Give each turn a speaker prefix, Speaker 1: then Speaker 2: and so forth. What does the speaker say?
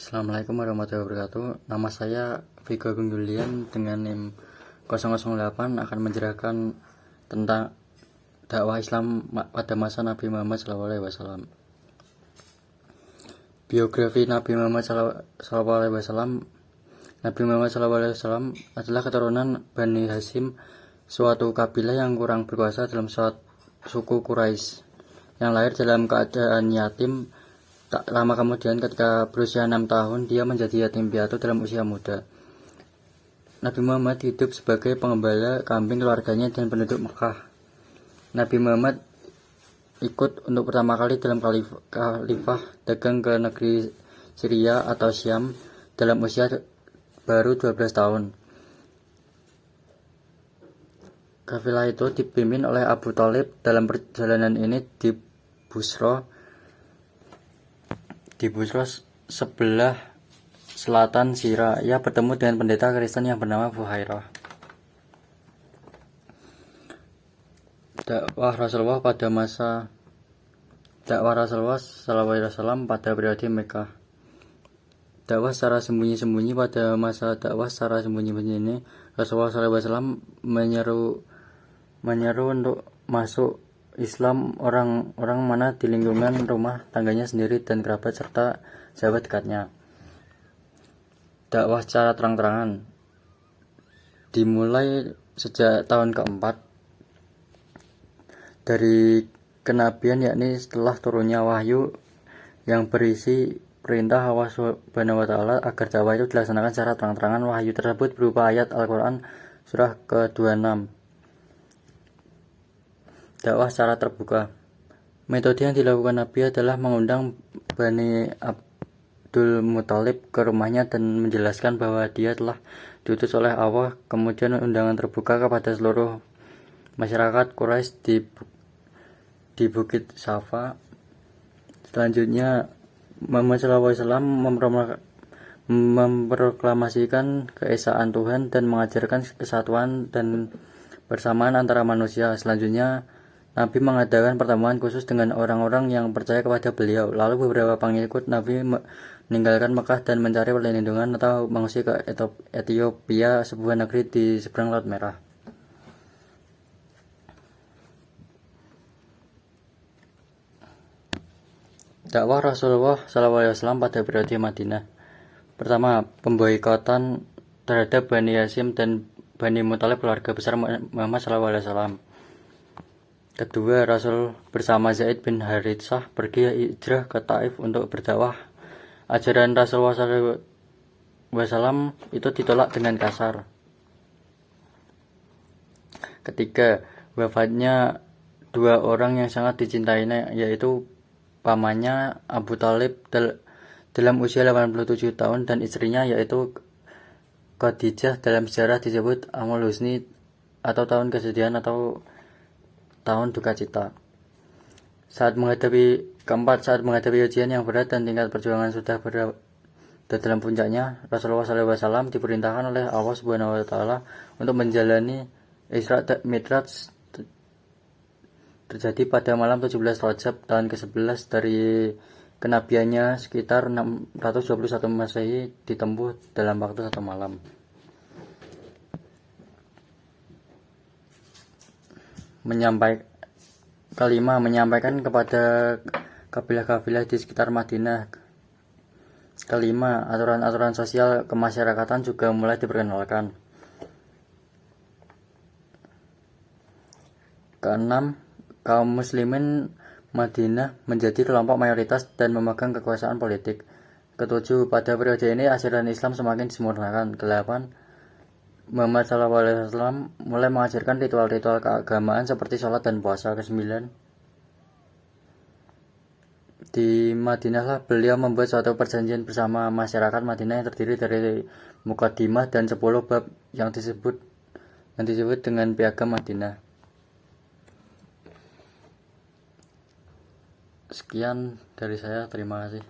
Speaker 1: Assalamualaikum warahmatullahi wabarakatuh. Nama saya Vigo Agung Julian dengan NIM 008 akan menjelaskan tentang dakwah Islam pada masa Nabi Muhammad SAW. Biografi Nabi Muhammad SAW. Nabi Muhammad SAW adalah keturunan Bani Hashim, suatu kabilah yang kurang berkuasa dalam suku Quraisy, yang lahir dalam keadaan yatim. Tak lama kemudian, ketika berusia 6 tahun, dia menjadi yatim piatu dalam usia muda. Nabi Muhammad hidup sebagai pengembala kambing keluarganya dan penduduk Mekah. Nabi Muhammad ikut untuk pertama kali dalam khalifah dagang ke negeri Syria atau Syam dalam usia baru 12 tahun. Kafilah itu dipimpin oleh Abu Thalib. Dalam perjalanan ini di Busra sebelah selatan Syria, ia bertemu dengan pendeta Kristen yang bernama Buhairah. Dakwah Rasulullah SAW pada periode Mekah. Dakwah secara sembunyi-sembunyi. Pada masa dakwah secara sembunyi-sembunyi ini, Rasulullah SAW menyeru untuk masuk Islam orang-orang mana di lingkungan rumah tangganya sendiri dan kerabat serta sahabat dekatnya. Dakwah secara terang-terangan dimulai sejak tahun keempat dari kenabian, yakni setelah turunnya wahyu yang berisi perintah Allah Subhanahu wa Ta'ala agar dakwah itu dilaksanakan secara terang-terangan. Wahyu tersebut berupa ayat Al-Quran surah ke-26. Dakwah secara terbuka. Metode yang dilakukan Nabi adalah mengundang Bani Abdul Muthalib ke rumahnya dan menjelaskan bahwa dia telah diutus oleh Allah. Kemudian undangan terbuka kepada seluruh masyarakat Quraisy di Bukit Safa. Selanjutnya Muhammad SAW memproklamasikan keesaan Tuhan dan mengajarkan kesatuan dan bersamaan antara manusia. Selanjutnya Nabi mengadakan pertemuan khusus dengan orang-orang yang percaya kepada beliau. Lalu beberapa pengikut Nabi meninggalkan Mekah dan mencari perlindungan atau mengungsi ke Ethiopia, sebuah negeri di seberang Laut Merah. Dakwah Rasulullah SAW pada periode Madinah. Pertama, pemboikotan terhadap Bani Hashim dan Bani Muthalib, keluarga besar Muhammad SAW. Kedua, Rasul bersama Zaid bin Haritsah pergi hijrah ke Taif untuk berdakwah. Ajaran Rasulullah SAW itu ditolak dengan kasar. Ketiga, wafatnya dua orang yang sangat dicintainya, yaitu pamannya Abu Thalib dalam usia 87 tahun dan istrinya yaitu Khadijah. Dalam sejarah disebut Amul Husni atau tahun kesedihan atau tahun duka cita. Saat menghadapi ujian yang berat dan tingkat perjuangan sudah berada dalam puncaknya, Rasulullah SAW diperintahkan oleh Allah Subhanahu wa Ta'ala untuk menjalani Isra Mi'raj terjadi pada malam 17 Rajab tahun ke-11 dari kenabiannya, sekitar 621 Masehi, ditempuh dalam waktu 1 malam. Menyampaikan kepada kabilah-kabilah di sekitar Madinah. Kelima, aturan-aturan sosial kemasyarakatan juga mulai diperkenalkan. Keenam, kaum muslimin Madinah menjadi kelompok mayoritas dan memegang kekuasaan politik. Ketujuh, pada periode ini ajaran Islam semakin disempurnakan. Kedelapan, Muhammad SAW mulai mengajarkan ritual-ritual keagamaan seperti sholat dan puasa. Kesembilan, di Madinahlah beliau membuat suatu perjanjian bersama masyarakat Madinah yang terdiri dari Muqaddimah dan 10 bab yang disebut dengan Piagam Madinah. Sekian dari saya, terima kasih.